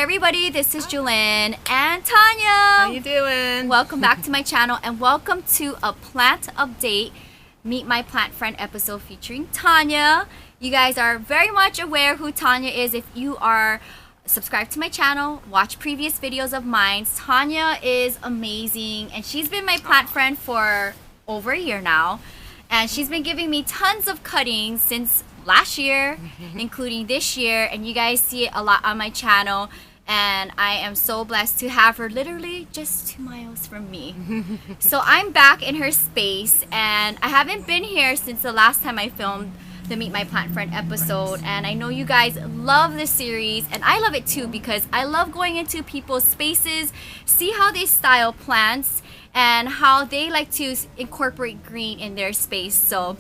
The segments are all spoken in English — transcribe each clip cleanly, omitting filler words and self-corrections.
everybody, this is Jewelyn and Tanya. How you doing? Welcome back to my channel and welcome to a plant update, Meet My Plant Friend episode featuring Tanya. You guys are very much aware who Tanya is if you are subscribed to my channel, watch previous videos of mine. Tanya is amazing and she's been my plant friend for over a year now. And she's been giving me tons of cuttings since last year, including this year, and you guys see it a lot on my channel, and I am so blessed to have her literally just 2 miles from me. So I'm back in her space, and I haven't been here since the last time I filmed the Meet My Plant Friend episode, and I know you guys love this series, and I love it too because I love going into people's spaces, see how they style plants and how they like to incorporate green in their space. So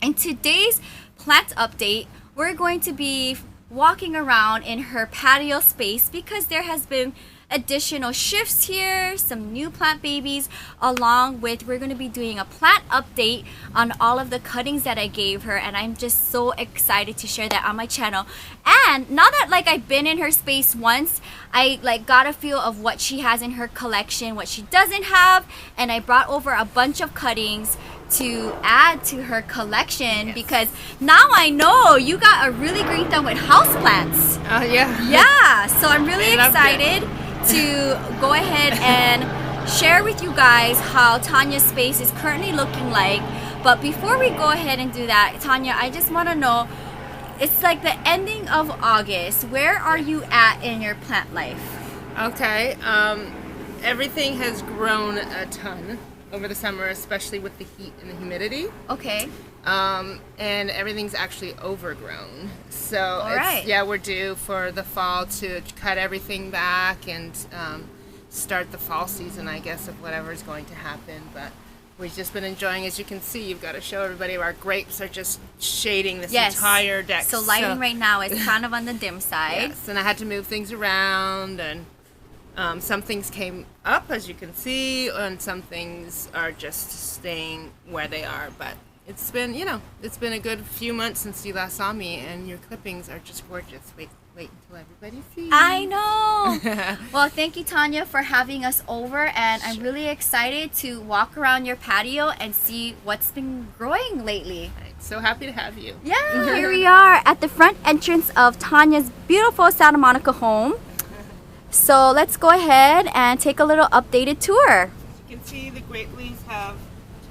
in today's plant update, we're going to be walking around in her patio space because there has been additional shifts here, some new plant babies, along with we're going to be doing a plant update on all of the cuttings that I gave her, and I'm just so excited to share that on my channel. And now that I've been in her space once, I got a feel of what she has in her collection, what she doesn't have, and I brought over a bunch of cuttings to add to her collection. Yes. Because now I know you got a really green thumb with houseplants. Oh yeah. Yeah, so I'm really excited to go ahead and share with you guys how Tanya's space is currently looking like. But before we go ahead and do that, Tanya, I just want to know, it's like the ending of August. Where are you at in your plant life? Okay, everything has grown a ton over the summer, especially with the heat and the humidity. Okay. And everything's actually overgrown. So yeah, we're due for the fall to cut everything back and start the fall season, I guess, of whatever is going to happen. But we've just been enjoying, as you can see, you've got to show everybody, our grapes are just shading this entire deck. So lighting right now is kind of on the dim side. Yes, and I had to move things around, and some things came up, as you can see, and some things are just staying where they are. But it's been, it's been a good few months since you last saw me, and your clippings are just gorgeous. Wait until everybody sees. I know. Well, thank you, Tanya, for having us over, and I'm really excited to walk around your patio and see what's been growing lately. So happy to have you. Yeah. Here we are at the front entrance of Tanya's beautiful Santa Monica home. So let's go ahead and take a little updated tour. As you can see, the grape leaves have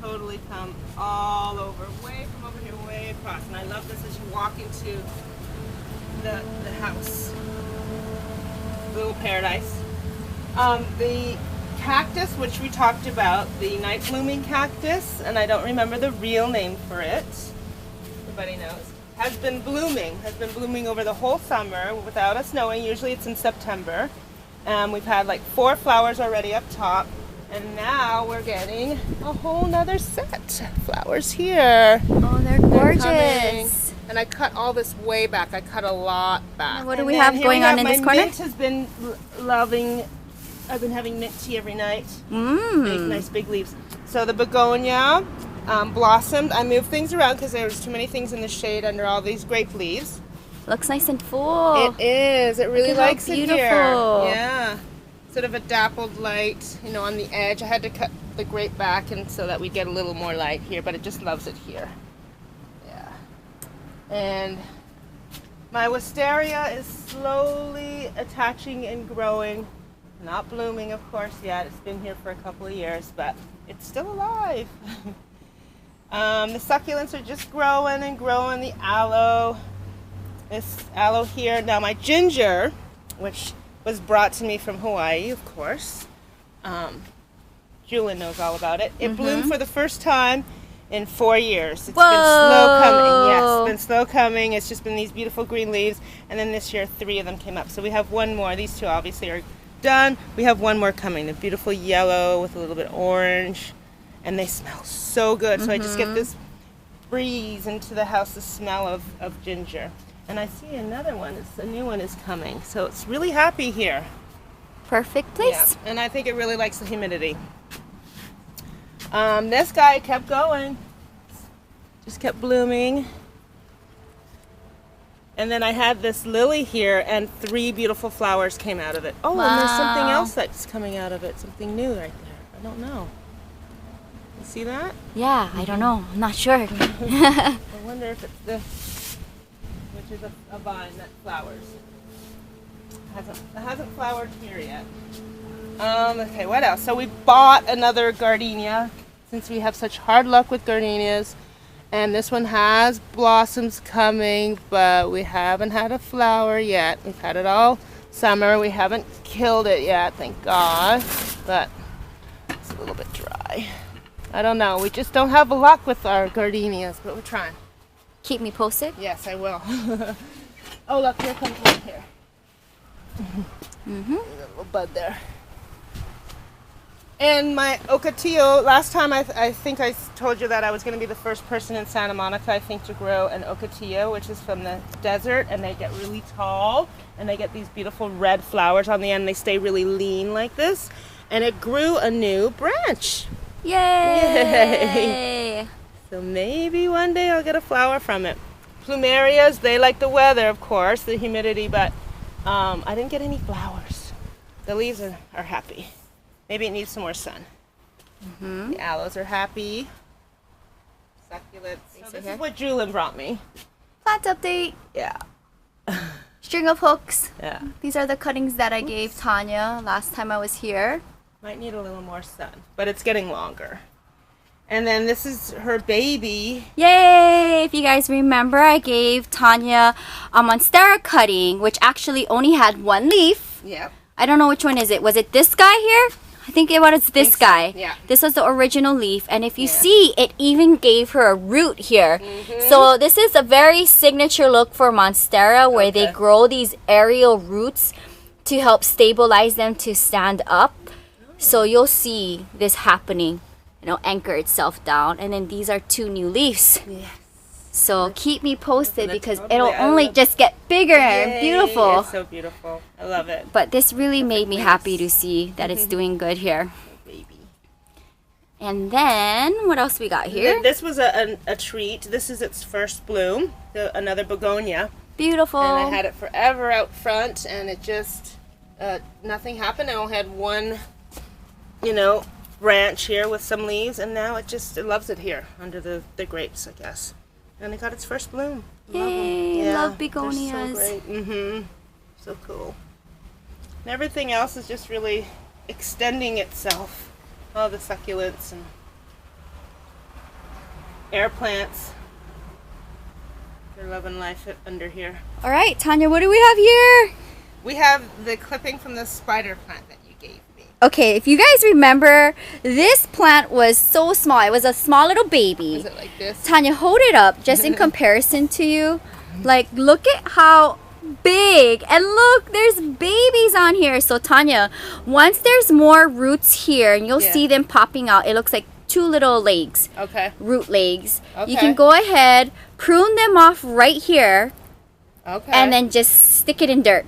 totally come all over, way from over here, way across. And I love this as you walk into the house. Little paradise. The cactus, which we talked about, the night blooming cactus, and I don't remember the real name for it, everybody knows, has been blooming over the whole summer without us knowing. Usually it's in September. We've had like 4 flowers already up top, and now we're getting a whole nother set of flowers here. Oh, they're gorgeous. And I cut all this way back. I cut a lot back. What do we have going on in this corner? My mint has been loving. I've been having mint tea every night. Big, nice big leaves. So the begonia blossomed. I moved things around because there was too many things in the shade under all these grape leaves. Looks nice and full. It is. It really likes it here. Beautiful. Yeah. Sort of a dappled light, on the edge. I had to cut the grape back and so that we get a little more light here, but it just loves it here. Yeah. And my wisteria is slowly attaching and growing. Not blooming, of course, yet. It's been here for a couple of years, but it's still alive. The succulents are just growing and growing. The aloe. This aloe here. Now my ginger, which was brought to me from Hawaii, of course. Jewelyn knows all about it. It bloomed for the first time in 4 years. It's been slow coming. Yes, it's been slow coming. It's just been these beautiful green leaves. And then this year, 3 of them came up. So we have one more. These 2 obviously are done. We have one more coming. The beautiful yellow with a little bit orange. And they smell so good. So I just get this breeze into the house, the smell of ginger. And I see another one. A new one is coming. So it's really happy here. Perfect place. Yeah, and I think it really likes the humidity. This guy kept going. Just kept blooming. And then I had this lily here, and 3 beautiful flowers came out of it. Oh, and there's something Wow. else that's coming out of it. Something new right there. I don't know. You see that? Yeah, I don't know. I'm not sure. I wonder if it's this, which is a vine that flowers. It hasn't flowered here yet. Okay, what else? So we bought another gardenia since we have such hard luck with gardenias. And this one has blossoms coming, but we haven't had a flower yet. We've had it all summer. We haven't killed it yet, thank God. But it's a little bit dry. I don't know. We just don't have luck with our gardenias, but we're trying. Keep me posted. Yes, I will. Oh, look, here comes one here. Mm-hmm. A little bud there. And my ocotillo, last time I think I told you that I was going to be the first person in Santa Monica, I think, to grow an ocotillo, which is from the desert, and they get really tall, and they get these beautiful red flowers on the end. They stay really lean like this, and it grew a new branch. Yay! So maybe one day I'll get a flower from it. Plumerias, they like the weather, of course, the humidity, but I didn't get any flowers. The leaves are happy. Maybe it needs some more sun. Mm-hmm. The aloes are happy. Succulents. So this here. is what Jewelyn brought me. Plant update. Yeah. String of hooks. Yeah. These are the cuttings that I gave Tanya last time I was here. Might need a little more sun, but it's getting longer. And then this is her baby. Yay! If you guys remember, I gave Tanya a monstera cutting, which actually only had 1 leaf. Yep. I don't know which one is it. Was it this guy here? I think it was this so, guy. yeah. This was the original leaf. And if you Yeah. see, it even gave her a root here. Mm-hmm. So this is a very signature look for monstera where they Okay. grow these aerial roots to help stabilize them to stand up. So you'll see this happening. Anchor itself down. And then these are 2 new leaves. Yes. So keep me posted because totally- it'll I only love- just get bigger and beautiful. It's so beautiful. I love it. But this really made me happy to see that it's doing good here. Baby. And then, what else we got here? This was a treat. This is its first bloom. Another begonia. Beautiful. And I had it forever out front, and it just, nothing happened. I only had 1, branch here with some leaves, and now it loves it here under the grapes, I guess. And it got its first bloom. Yay, love They're begonias. so great. So cool. And everything else is just really extending itself. All the succulents and air plants. They're loving life under here. All right, Tanya, what do we have here? We have the clipping from the spider plant that you gave me. Okay, if you guys remember, this plant was so small. It was a small little baby. Is it like this? Tanya, hold it up just in comparison to you. Like, look at how big. And look, there's babies on here. So, Tanya, once there's more roots here, and you'll Yeah. see them popping out, it looks like 2 little legs, Okay. root legs. You Okay. can go ahead, prune them off right here, Okay. and then just stick it in dirt.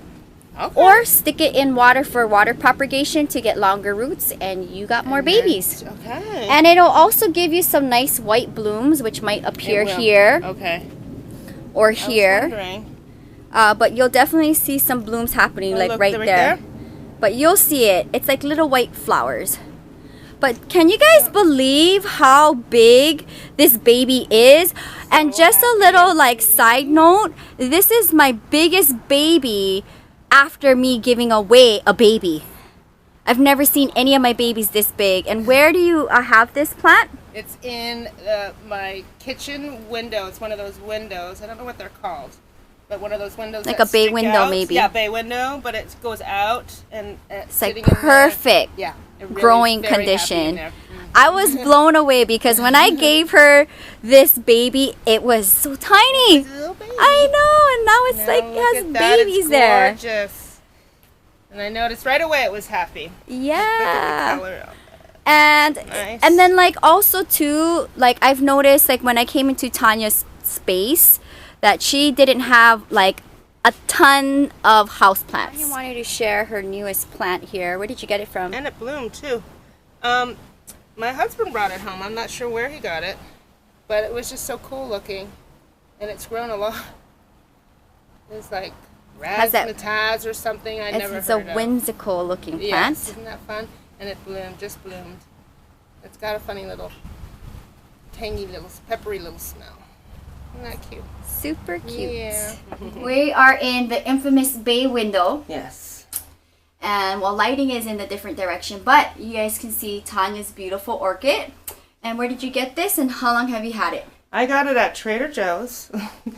okay. Or stick it in water for water propagation to get longer roots, and you got more babies. Okay. And it'll also give you some nice white blooms, which might appear It will. here Okay. or I was here. wondering. But you'll definitely see some blooms happening, Oh, like look, right they're there. But you'll see it. It's like little white flowers. But can you guys believe how big this baby is? And just a little like side note, this is my biggest baby after me giving away a baby. I've never seen any of my babies this big. And where do you have this plant? It's in my kitchen window. It's one of those windows. I don't know what they're called, but one of those windows. Like that a bay stick window, out. maybe. Yeah, bay window, but it goes out and It's like sitting in there. perfect. Yeah, it really growing is very happy in condition. there. I was blown away because when I gave her this baby, it was so tiny. It's a little baby. I know, and now it's Now like look it has at that. babies It's there. Gorgeous. And I noticed right away it was happy. Look at the Yeah. color of it. And Nice. then like also too, like I've noticed like when I came into Tanya's space that she didn't have like a ton of house plants. I wanted to share her newest plant here. Where did you get it from? And it bloomed too. My husband brought it home. I'm not sure where he got it, but it was just so cool looking, and it's grown a lot. It's like Has that- razzmatazz or something. I never It's heard a of. whimsical looking Yes, plant. isn't that fun? And it bloomed, just bloomed. It's got a funny little, tangy little, peppery little smell. Isn't that cute? Super cute. Yeah. We are in the infamous bay window. Yes. And well, lighting is in the different direction, but you guys can see Tanya's beautiful orchid. And where did you get this, and how long have you had it? I got it at Trader Joe's.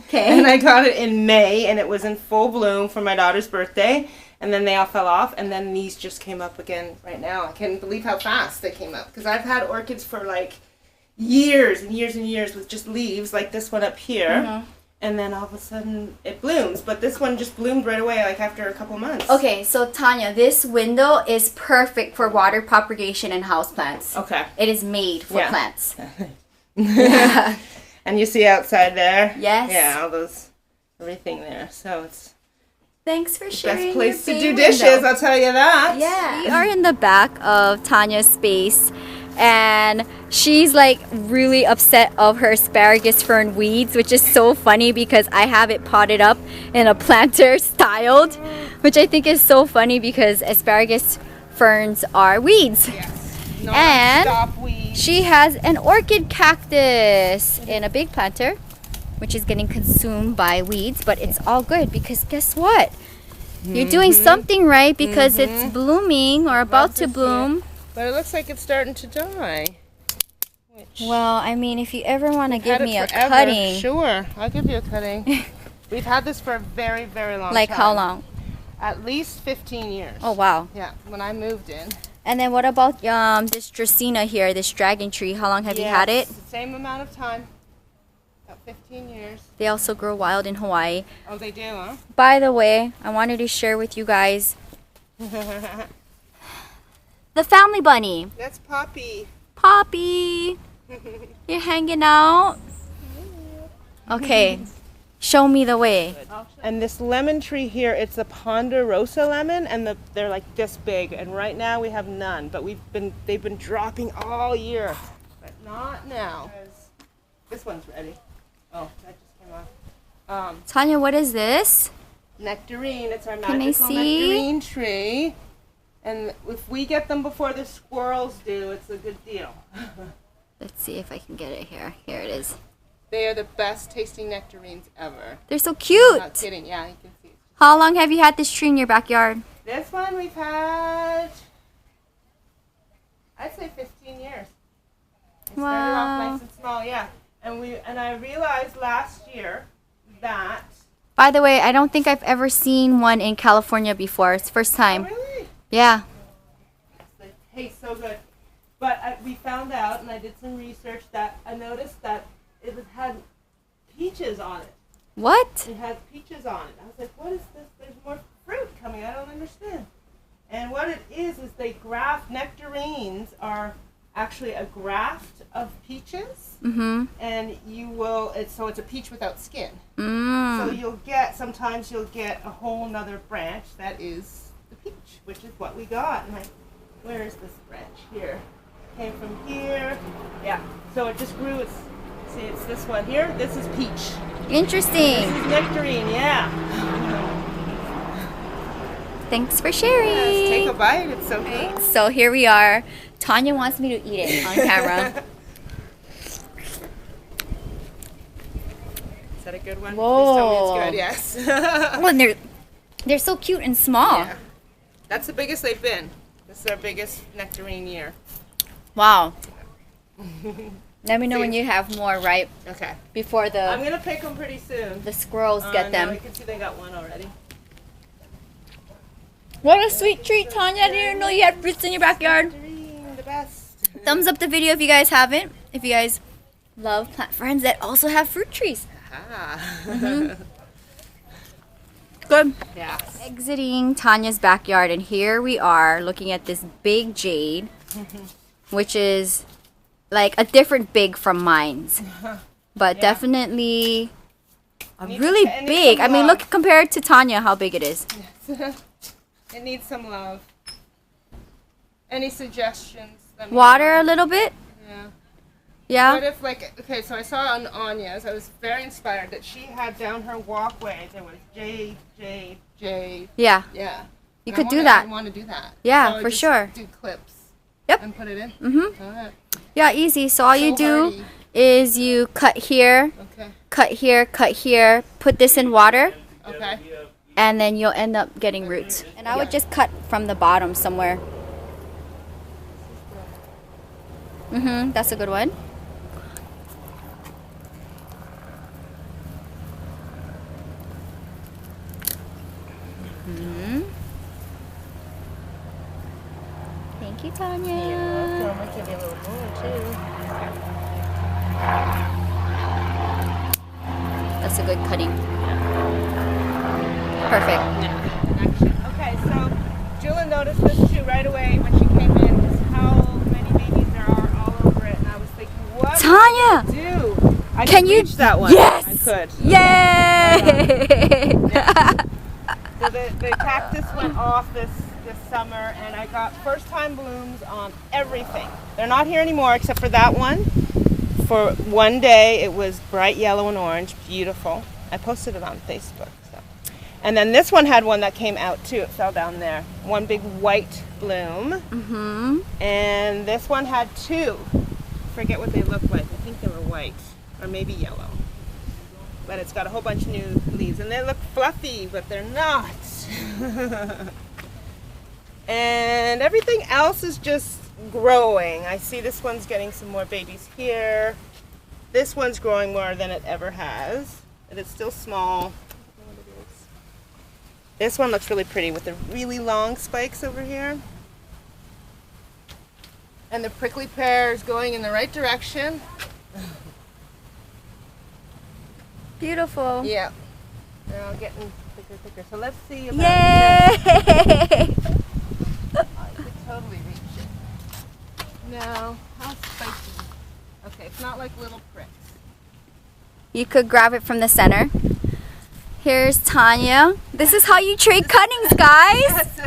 Okay. And I got it in May, and it was in full bloom for my daughter's birthday. And then they all fell off, and then these just came up again right now. I can't believe how fast they came up. Because I've had orchids for like years and years and years with just leaves, like this one up here. Mm-hmm. And then all of a sudden it blooms. But this one just bloomed right away, like after a couple months. Okay, so Tanya, this window is perfect for water propagation and houseplants. Okay. It is made for plants. Yeah. And you see outside there? Yes. Yeah, all those, everything there. So it's Thanks for sharing. best place to your do bay dishes, window. I'll tell you that. Yeah. We are in the back of Tanya's space, and she's like really upset of her asparagus fern weeds, which is so funny because I have it potted up in a planter styled, which I think is so funny because asparagus ferns are weeds. Yes. And Non-stop weeds. she has an orchid cactus in a big planter, which is getting consumed by weeds, but it's all good because guess what? You're doing something right because it's blooming or about to bloom. But it looks like it's starting to die. Which Well, I mean, if you ever want to give had it me a forever. cutting, Sure, I'll give you a cutting. We've had this for a very, very long like time. how long? At least 15 years. Oh, wow. Yeah, when I moved in. And then what about this Dracaena here, this dragon tree? How long have you had it? The same amount of time. About 15 years. They also grow wild in Hawaii. Oh, they do, huh? By the way, I wanted to share with you guys the family bunny. That's Poppy. Poppy, you're hanging out? Okay, show me the way. And this lemon tree here, it's a Ponderosa lemon, and they're like this big. And right now we have none, but they've been dropping all year, but not now. This one's ready. Oh, that just came off. Tanya, what is this? Nectarine. It's our Can I magical see? nectarine tree. And if we get them before the squirrels do, it's a good deal. Let's see if I can get it here. Here it is. They are the best tasting nectarines ever. They're so I'm not cute. kidding. Yeah, you can see. How long have you had this tree in your backyard? This one we've had, I'd say 15 years. We started off Wow. nice and small, yeah. And I realized last year that. By the way, I don't think I've ever seen one in California before. It's the first time. Oh, really? Yeah. They taste so good. But we found out, and I did some research, that I noticed that it had peaches on it. What? It has peaches on it. I was like, what is this? There's more fruit coming. I don't understand. And what it is they graft, nectarines are actually a graft of peaches. Mm-hmm. And it's a peach without skin. Mm. So sometimes you'll get a whole nother branch that is the peach, which is what we got. And where is this branch? Here. Came from here. Yeah. So it just grew. It's this one here. This is peach. Interesting. This is nectarine, yeah. Thanks for sharing. Yes, take a bite. It's so good. So here we are. Tanya wants me to eat it on camera. Is that a good one? Whoa. Please tell me it's good. Yes. Oh, and they're so cute and small. Yeah. That's the biggest they've been. This is our biggest nectarine year. Wow. Let me know when you have more, right? Okay. Before I'm going to pick them pretty soon. the squirrels get Now them. you can see they got one already. What a sweet treat, Tanya. I didn't know you had fruits in your backyard. Nectarine, the best. Thumbs up the video if you guys haven't. If you guys love plant friends that also have fruit trees. Ah. Good. Yes. Exiting Tanya's backyard, and here we are looking at this big jade, which is like a different big from mine's, but Yeah. definitely a Needs really it needs big. some I mean, love. look compared to Tanya, how big it is. It needs some love. Any suggestions? Water a little bit. Yeah. Yeah. What if, like, okay, so I saw on Anya's, I was very inspired that she had down her walkway, there was J. Yeah. Yeah. You And could do that. I want to do that. Yeah, So I for just sure. Do clips. Yep. And put it in. Mm-hmm. All right. Yeah, easy. So all you So do hardy. is you cut here, Okay. cut here, put this in water, Okay. and then you'll end up getting roots. And I would just cut from the bottom somewhere. Mm-hmm. That's a good one. Mm-hmm. Thank you, Tanya. I'm going to give you a little more, too. That's a good cutting. Perfect. Okay, so Jewelyn noticed this too right away when she came in, is how many babies there are all over it, and I was thinking, what Tanya! do? I Can you reach that one? Yes! I could. Yay! Yeah. So the cactus went off this summer, and I got first time blooms on everything. They're not here anymore except for that one. For one day, it was bright yellow and orange, beautiful. I posted it on Facebook. So. And then this one had one that came out too. It fell down there. One big white bloom. Mm-hmm. And this one had two. Forget what they look like. I think they were white or maybe yellow. But it's got a whole bunch of new leaves, and they look fluffy, but they're not. And everything else is just growing. I see this one's getting some more babies here. This one's growing more than it ever has, and it's still small. This one looks really pretty with the really long spikes over here. And the prickly pear is going in the right direction. Beautiful. Yeah. They're all getting thicker. So let's see about Yay! I could totally reach it. No. How spicy. Okay, it's not like little pricks. You could grab it from the center. Here's Tanya. This is how you trade cuttings, guys.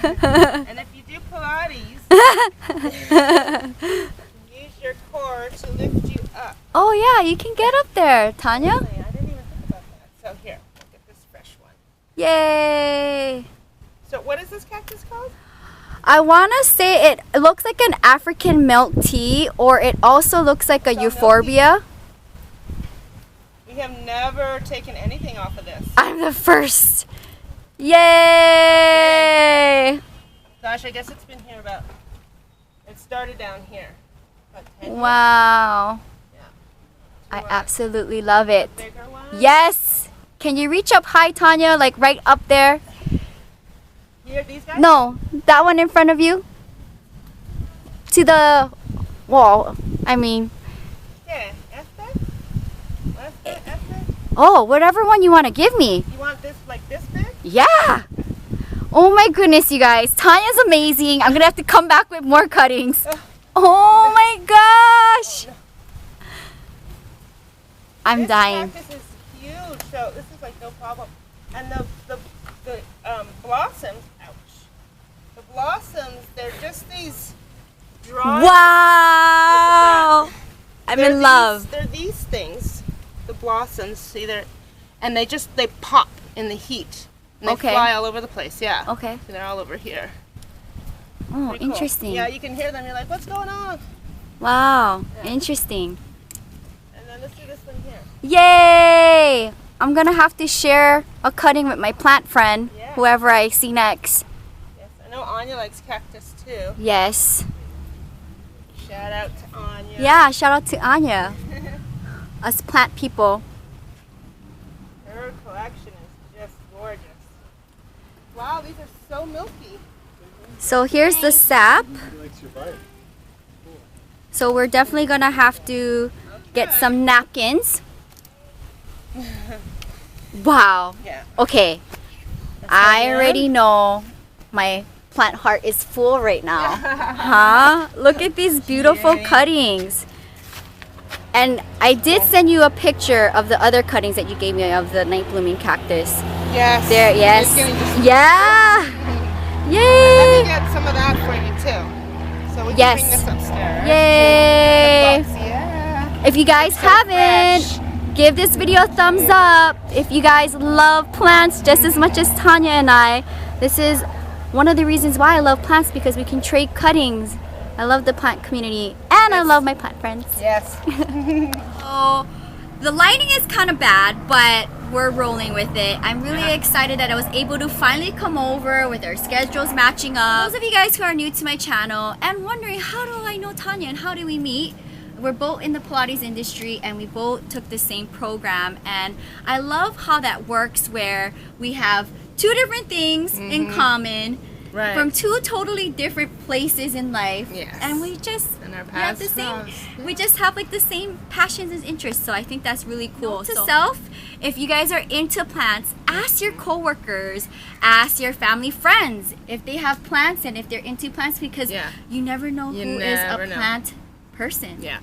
And if you do Pilates, use your core to lift you up. Oh yeah, you can get up there, Tanya. Really, I didn't even think about that. So here, look at this fresh one. Yay! So what is this cactus called? I want to say it looks like an African milk tea, or it also looks like a euphorbia. We have never taken anything off of this. I'm the first. Yay! Gosh, I guess it's been here about, it started down here. About 10 years. Wow. Yeah. I absolutely love it. Bigger one? Yes! Can you reach up high, Tanya? Like right up there? Here, these guys? No, that one in front of you. To the wall. I mean, Yeah, este? oh, whatever one you want to give me. You want this like this big? Yeah! Oh my goodness, you guys. Tanya's amazing. I'm going to have to come back with more cuttings. Oh my gosh! I'm dying. This cactus is huge, so this is like no problem. And the blossoms, ouch. The blossoms, they're just these dry. Wow! I'm They're in love. They're these things, the blossoms, see and they pop in the heat. And they Okay. fly all over the place, yeah. Okay. So they're all over here. Oh, Pretty cool. interesting. Yeah, you can hear them. You're like, what's going on? Wow, Yeah. interesting. And then let's do this one here. Yay! I'm gonna have to share a cutting with my plant friend, Yeah. whoever I see next. Yes, I know Anya likes cactus too. Yes. Shout out to Anya. Yeah, shout out to Anya. Us plant people. Her collection is just gorgeous. Wow, these are so milky. So here's the sap. So we're definitely gonna have to get some napkins. Wow. Yeah. Okay. I already know my plant heart is full right now. Huh? Look at these beautiful Yay. cuttings. And I did send you a picture of the other cuttings that you gave me of the night blooming cactus. Yes. There, yes. It's getting just- Yeah. Let me Yay. get some of that for you too. So we can Yes. bring this upstairs. Yay. The box. Yeah. If you guys haven't, give this video a thumbs up. If you guys love plants just as much as Tanya and I, this is one of the reasons why I love plants, because we can trade cuttings. I love the plant community, and I love my plant friends. Yes. So the lighting is kind of bad, but we're rolling with it. I'm really excited that I was able to finally come over with our schedules matching up. Those of you guys who are new to my channel and wondering, how do I know Tanya and how do we meet? We're both in the Pilates industry and we both took the same program, and I love how that works, where we have two different things in common. Right. From two totally different places in life, and we just have the same. We just have like the same passions and interests. So I think that's really cool. Note to self: if you guys are into plants, ask your coworkers, ask your family friends if they have plants and if they're into plants, because you never know who is a plant person. Yeah.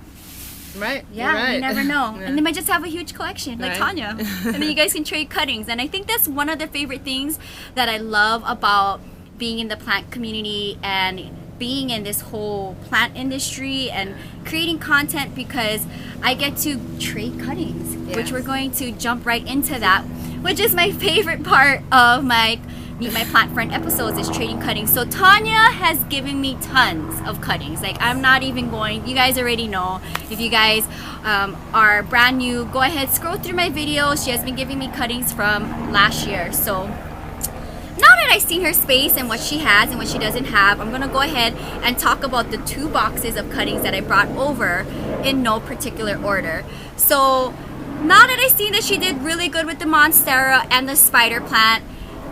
Right. Yeah, right. you never know. And they might just have a huge collection, like Tanya. And then you guys can trade cuttings. And I think that's one of the favorite things that I love about being in the plant community and being in this whole plant industry and creating content, because I get to trade cuttings, which we're going to jump right into that, which is my favorite part of my Meet My Plant Friend episodes, is trading cuttings. So Tanya has given me tons of cuttings. Like, I'm not even going, you guys already know. If you guys are brand new, go ahead, scroll through my videos. She has been giving me cuttings from last year. So now that I've seen her space and what she has and what she doesn't have, I'm gonna go ahead and talk about the 2 boxes of cuttings that I brought over in no particular order. So now that I've seen that she did really good with the Monstera and the spider plant,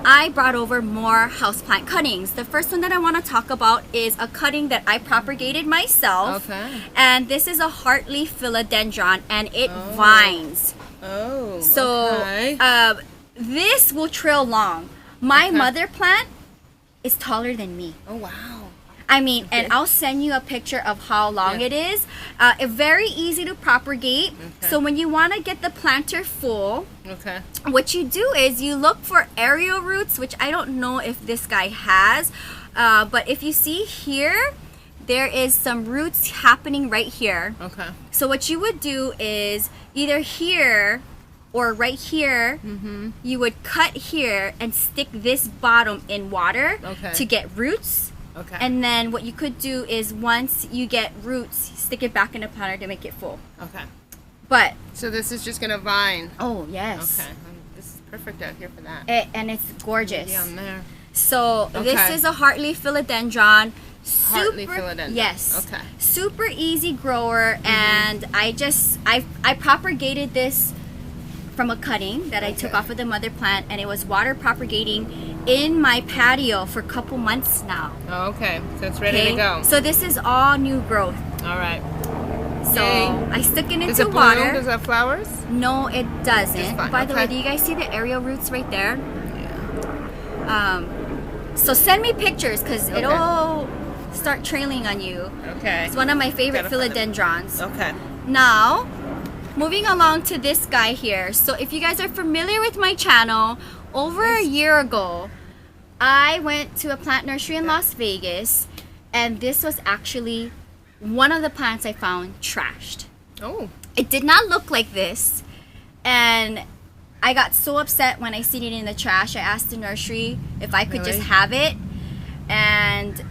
I brought over more houseplant cuttings. The first one that I want to talk about is a cutting that I propagated myself. Okay. And this is a heartleaf philodendron, and it vines. Oh. So this will trail long. My mother plant is taller than me. Oh, wow. I mean, and I'll send you a picture of how long it is. It's very easy to propagate. So when you want to get the planter full, what you do is you look for aerial roots, which I don't know if this guy has. But if you see here, there is some roots happening right here. Okay. So what you would do is either here or right here, you would cut here and stick this bottom in water to get roots. Okay. And then what you could do is, once you get roots, stick it back in the planter to make it full. Okay. But so this is just gonna vine. Oh yes. Okay. This is perfect out here for that. And it's gorgeous. Yeah, on there. So this is a heartleaf philodendron. Heartleaf philodendron. Yes. Okay. Super easy grower, and I propagated this from a cutting that I took off of the mother plant, and it was water propagating in my patio for a couple months now. Oh, okay. So it's ready to go. So this is all new growth. All right. So I stuck it into Does it water. bloom? Does it have flowers? No, it doesn't. By the way, do you guys see the aerial roots right there? Yeah. So send me pictures, because it'll start trailing on you. Okay. It's one of my favorite philodendrons. Okay. Now, moving along to this guy here. So if you guys are familiar with my channel, over a year ago, I went to a plant nursery in Las Vegas, and this was actually one of the plants I found trashed. Oh. It did not look like this, and I got so upset when I seen it in the trash. I asked the nursery if I could just have it, and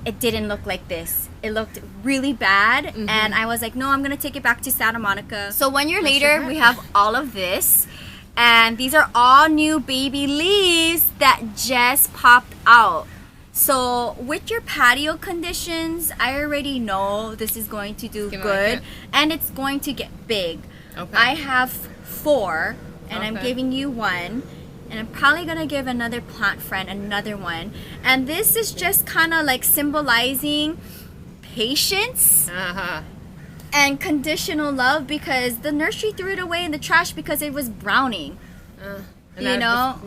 it didn't look like this. It looked really bad, and I was like, no, I'm gonna take it back to Santa Monica. So 1 year later, we have all of this, and these are all new baby leaves that just popped out. So with your patio conditions, I already know this is going to do good, and it's going to get big. Okay. I have 4, and I'm giving you 1. And I'm probably gonna give another plant friend another one. And this is just kind of like symbolizing patience and conditional love, because the nursery threw it away in the trash because it was browning. You know?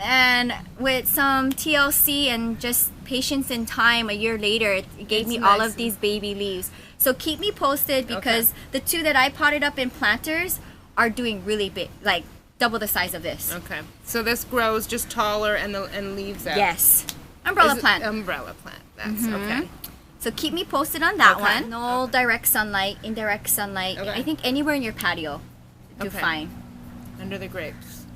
And with some TLC and just patience and time, a year later, it gave me all of these baby leaves. So keep me posted, because the 2 that I potted up in planters are doing really big, like double the size of this. Okay. So this grows just taller and leaves out. Yes. Umbrella plant. Umbrella plant. That's okay. So keep me posted on that Okay. one. No direct sunlight, indirect sunlight. Okay. I think anywhere in your patio, do Okay. fine. Under the grapes.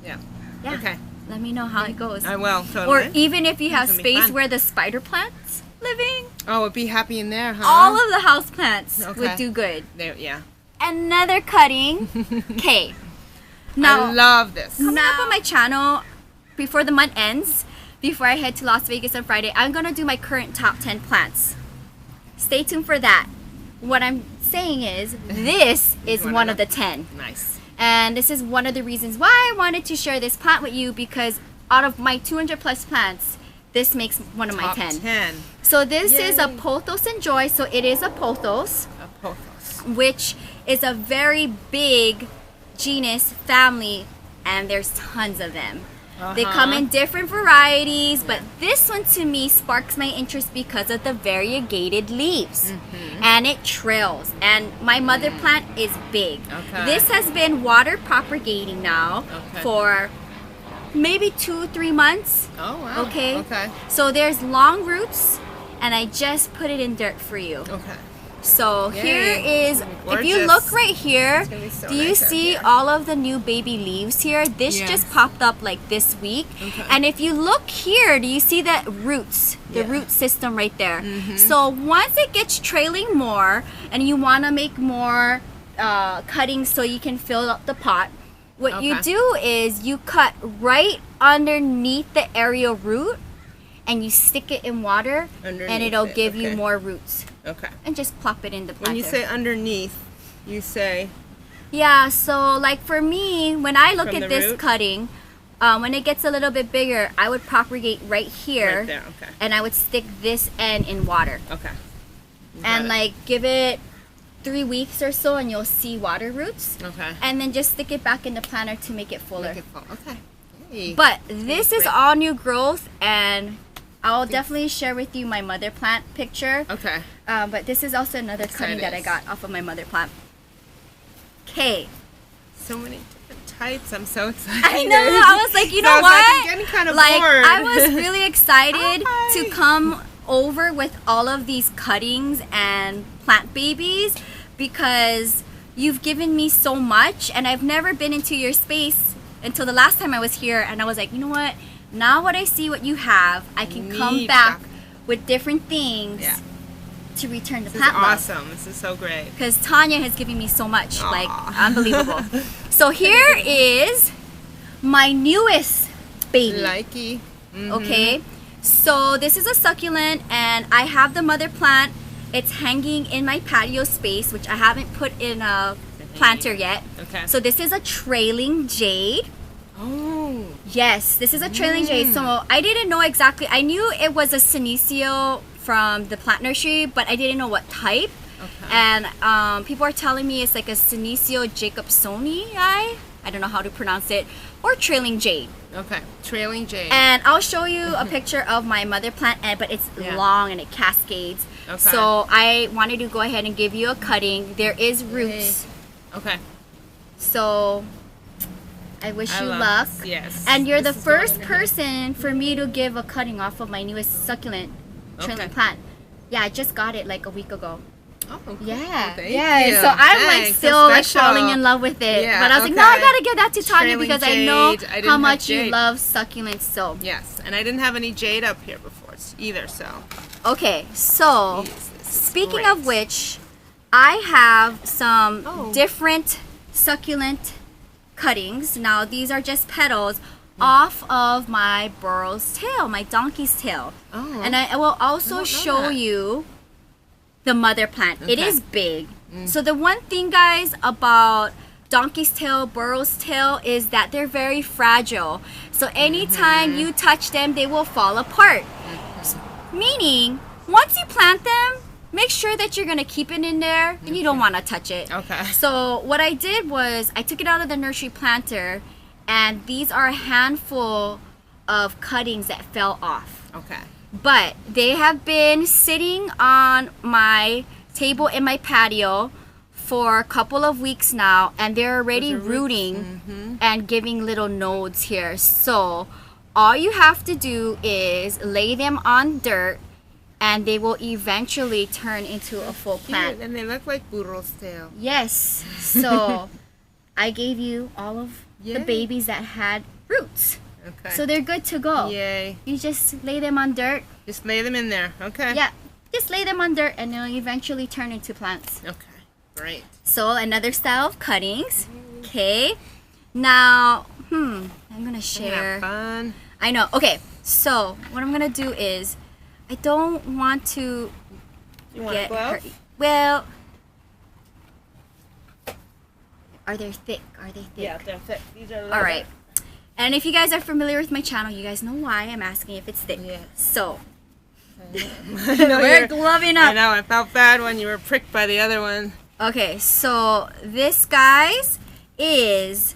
Yeah. Yeah. Okay. Let me know how it goes. I will, totally. Or even if you have It's gonna be space fun. where the spider plants living, Oh, it'd be happy in there, huh? all of the house plants Okay. would do good. There, yeah. Another cutting. Okay. Now, I love this. coming up on my channel before the month ends, before I head to Las Vegas on Friday, I'm gonna do my current top 10 plants. Stay tuned for that. What I'm saying is, this is one of the 10. Nice. And this is one of the reasons why I wanted to share this plant with you, because out of my 200 plus plants, this makes one of my Top 10. 10. So this is a Yay. pothos and joy. So it is a pothos, A pothos. which is a very big genus family, and there's tons of them. They come in different varieties, but this one to me sparks my interest because of the variegated leaves. And it trails. And my mother plant is big. Okay. This has been water propagating now Okay. for maybe 2-3 months. Oh, wow. Okay. Okay. So there's long roots, and I just put it in dirt for you. Okay. So Yay. here is, Gorgeous. if you look right here, It's gonna be so do you nice out see here. all of the new baby leaves here? This Yes. just popped up like this week. Okay. And if you look here, do you see that roots, the Yeah. Mm-hmm. root system right there? So once it gets trailing more and you want to make more cuttings so you can fill up the pot, what you Okay. do is you cut right underneath the aerial root and you stick it in water, and Underneath it'll it, give you okay. more roots. Okay. And just plop it in the planter. When you say underneath, you say Yeah, so like for me, when I look From at the this root? cutting, when it gets a little bit bigger, I would propagate right here. right there. Okay. And I would stick this end in water. Okay. You got And it. like give it 3 weeks or so and you'll see water roots. Okay. And then just stick it back in the planter to make it fuller. Make it fall. Okay. Yay. But this is Great. all new growth, and I'll definitely share with you my mother plant picture. Okay. But this is also another cutting that I is. got off of my mother plant. Okay. So many different types. I'm so excited. I know. I was like, you know Sounds what? like I'm getting kind of like bored. I was really excited Hi. to come over with all of these cuttings and plant babies because you've given me so much, and I've never been into your space until the last time I was here, and I was like, you know what? Now what I see what you have, I can come Need back stuff. with different things Yeah. to return the This is plant love. awesome. This is so great. Because Tanya has given me so much, like Aw. unbelievable. So here is my newest baby. Likey. Mhm. Okay, so this is a succulent, and I have the mother plant. It's hanging in my patio space, which I haven't put in a planter yet. Okay. So this is a trailing jade. Oh. Yes, this is a trailing jade. So I didn't know exactly. I knew it was a senecio from the plant nursery, but I didn't know what type. Okay. And people are telling me it's like a senecio jacobsoni. I don't know how to pronounce it, or trailing jade. Okay. Trailing jade. And I'll show you a picture of my mother plant, but it's Yeah. long and it cascades. Okay. So I wanted to go ahead and give you a cutting. There is roots. Okay. So I wish I you love luck. this. Yes. And you're the This is what I'm first gonna do. person for me to give a cutting off of my newest succulent trailing Okay. plant. Yeah, I just got it like a week ago. Oh, cool. Yeah, Thank yeah. you. So I'm like Thanks, still so like special. falling in love with it. Yeah, But I was like, no, I okay. gotta give that to Tanya Trailing because I know jade. I didn't how have much you jade. love succulents. So Yes, and I didn't have any jade up here before either, so. okay, so Jeez, this is speaking great. of which, I have some Oh. different succulent cuttings. Now these are just petals off of my burro's tail, my donkey's tail. Oh. And I will I also don't know show that. you the mother plant. It Okay. is big. So the one thing, guys, about donkey's tail, burro's tail is that they're very fragile. So anytime you touch them, they will fall apart. Meaning, once you plant them, make sure that you're gonna keep it in there and you don't want to touch it. Okay. So what I did was I took it out of the nursery planter, and these are a handful of cuttings that fell off. Okay. But they have been sitting on my table in my patio for a couple of weeks now, and they're already Those are roots. rooting and giving little nodes here. So all you have to do is lay them on dirt and they will eventually turn into a full plant. And they look like burro's tail. Yes. So I gave you all of the Yay. babies that had roots. Okay. So they're good to go. Yay. You just lay them on dirt. Just lay them in there. Okay. Yeah. Just lay them on dirt and they'll eventually turn into plants. Okay. Great. So another style of cuttings. Okay. Now, I'm gonna share. Have fun. I know. Okay. So what I'm gonna do is, I don't want to You want a get glove? hurt. Well, are they thick? Are they thick? Yeah, they're thick. These are leather. All right. And if you guys are familiar with my channel, you guys know why I'm asking if it's thick. Yes. So I know we're you're- gloving I up. know. I felt bad when you were pricked by the other one. Okay, so this, guys, is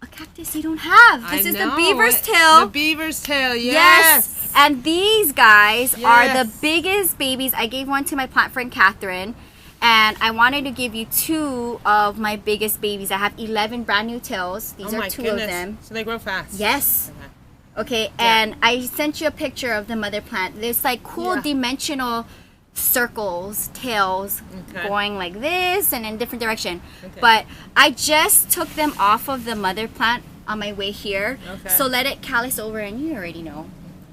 a cactus you don't have. This is the beaver's tail. The beaver's tail, yes. And these guys are the Yes. biggest babies. I gave one to my plant friend Catherine, and I wanted to give you 2 of my biggest babies. I have 11 brand new tails. These Oh are my 2 goodness. of them. So they grow fast. Yes. Okay. Okay, and I sent you a picture of the mother plant. There's like cool Yeah. dimensional circles, tails, Okay. going like this and in different direction. Okay. But I just took them off of the mother plant on my way here. Okay. So let it callus over, and you already know.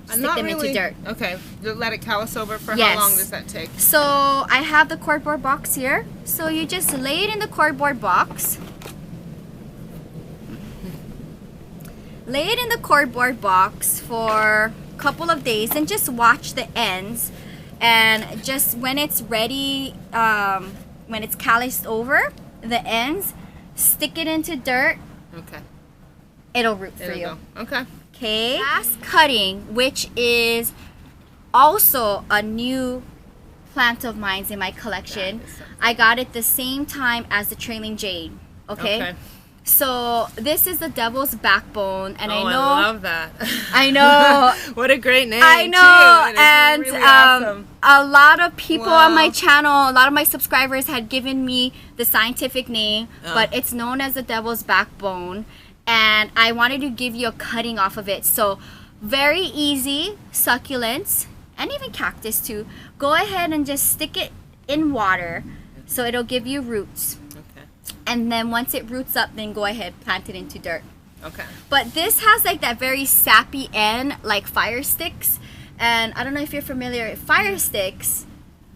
Stick Not them really. into dirt. Okay. Let it callus over for Yes. how long does that take? So I have the cardboard box here. So you just lay it in the cardboard box. Lay it in the cardboard box for a couple of days and just watch the ends. And just when it's ready, when it's calloused over, the ends, stick it into dirt. Okay. It'll root for There we you. go. Okay. Okay. Last cutting, which is also a new plant of mine in my collection. That is something. I got it the same time as the trailing jade. Okay. So this is the devil's backbone, and I know. I love that. I know. What a great name. I know, too. It is and really awesome. a lot of people on my Wow. channel, a lot of my subscribers had given me the scientific name, but it's known as the devil's backbone, and I wanted to give you a cutting off of it. So very easy, succulents, and even cactus too. Go ahead and just stick it in water, so it'll give you roots. Okay. And then once it roots up, then go ahead, plant it into dirt. Okay. But this has like that very sappy end, like fire sticks. And I don't know if you're familiar with fire sticks.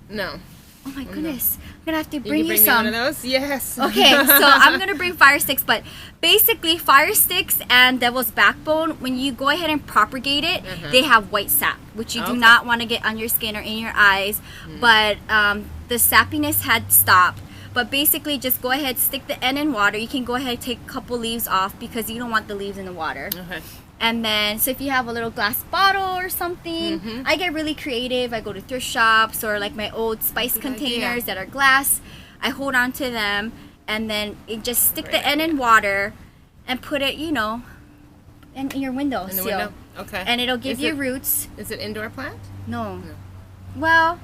No. Oh my goodness. I'm gonna have to You bring can you bring me some. one of those? Yes. Okay, so I'm gonna bring fire sticks, but basically fire sticks and devil's backbone, when you go ahead and propagate it, they have white sap, which you do Okay. not want to get on your skin or in your eyes. But the sappiness had stopped. But basically, just go ahead, stick the end in water. You can go ahead and take a couple leaves off because you don't want the leaves in the water. Okay. And then, so if you have a little glass bottle or something, I get really creative. I go to thrift shops or like my old spice Good containers idea. that are glass. I hold on to them and then just stick Great the end in water and put it, in your window In the sill. window? Okay. And it'll give Is you it- roots. Is it indoor plant? No. No. Well,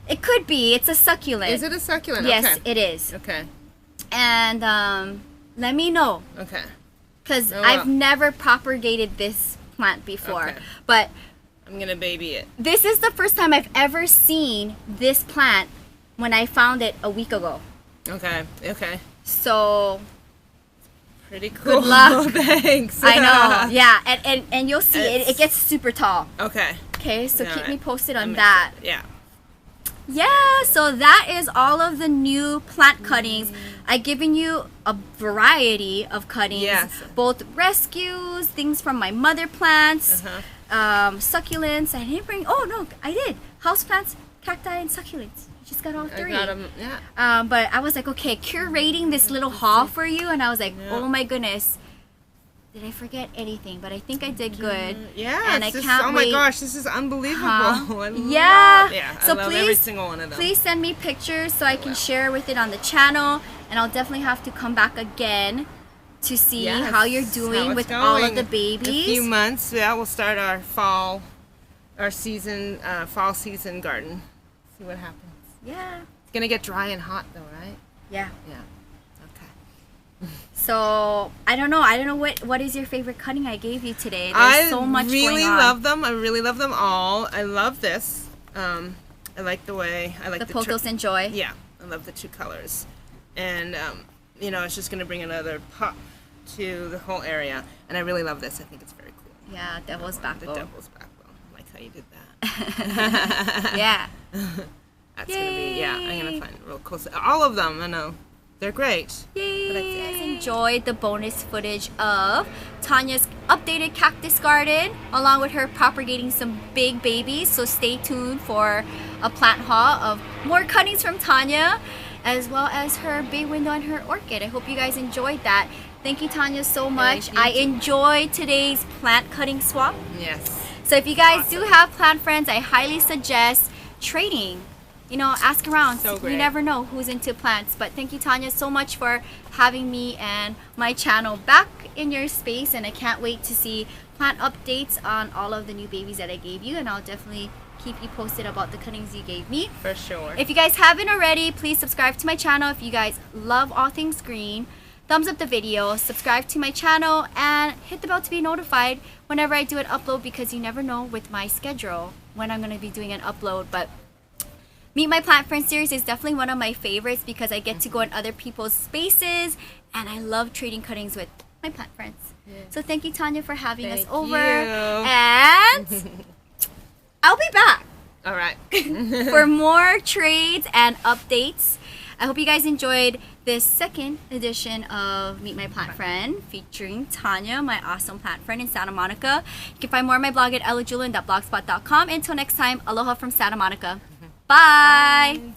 it could be. It's a succulent. Is it a succulent? Yes, Okay. it is. Okay. And let me know. Okay. Because Oh, I've wow. never propagated this plant before. Okay. But I'm gonna baby it. this is the first time I've ever seen this plant when I found it a week ago. Okay. Okay. So Pretty cool. luck. Thanks. I know. Yeah. And you'll see it It's- gets super tall. Okay. Okay, so Yeah, keep me right. posted on I'm that. excited. Yeah. Yeah, so that is all of the new plant cuttings. I've given you a variety of cuttings, Yes. both rescues, things from my mother plants, succulents. I didn't bring. Oh no, I did. Houseplants, cacti, and succulents. I just got all I three. got 'em, yeah. But I was like, okay, curating this little haul for you, and I was like, Yeah. oh my goodness, did I forget anything? But I think I did good. Yeah. And it's I just- can't oh my wait. gosh, this is unbelievable. Huh? I Yeah. Love, yeah. So I love every please- single one of them. Please send me pictures so I can share with it on the channel, and I'll definitely have to come back again to see Yes, how you're how doing it's with all of going. the In a few babies. months, yeah, we'll start our fall season garden. See what happens. Yeah. It's gonna get dry and hot though, right? Yeah. Yeah. Okay. So I don't know what is your favorite cutting I gave you today. There's so much going on. Love them. I really love them all. I love this. I like the way I like the Pocos and Joy. Yeah, I love the 2 colors, and you know, it's just gonna bring another pop to the whole area. And I really love this. I think it's very cool. Yeah, devil's backbone. The devil's backbone. I like how you did that. Yeah. That's gonna be, yeah, I'm gonna find real close. All of them, I know. They're great. Yay! But you guys enjoyed the bonus footage of Tanya's updated cactus garden, along with her propagating some big babies. So stay tuned for a plant haul of more cuttings from Tanya, as well as her bay window and her orchid. I hope you guys enjoyed that. Thank you, Tanya, so much. I enjoyed today's plant cutting swap. Yes. So if you guys do have plant friends, I highly suggest trading. You know, ask around. So great. You never know who's into plants. But thank you, Tanya, so much for having me and my channel back in your space. And I can't wait to see plant updates on all of the new babies that I gave you. And I'll definitely keep you posted about the cuttings you gave me. For sure. If you guys haven't already, please subscribe to my channel. If you guys love all things green, thumbs up the video, subscribe to my channel, and hit the bell to be notified whenever I do an upload, because you never know with my schedule when I'm going to be doing an upload. But Meet My Plant Friend series is definitely one of my favorites because I get to go in other people's spaces, and I love trading cuttings with my plant friends. Yeah. So thank you, Tanya, for having us over. And I'll be back. All right. For more trades and updates. I hope you guys enjoyed this second edition of Meet My Plant Friend featuring Tanya, my awesome plant friend in Santa Monica. You can find more on my blog at ILOVEJEWELYN.blogspot.com. Until next time, aloha from Santa Monica. Bye.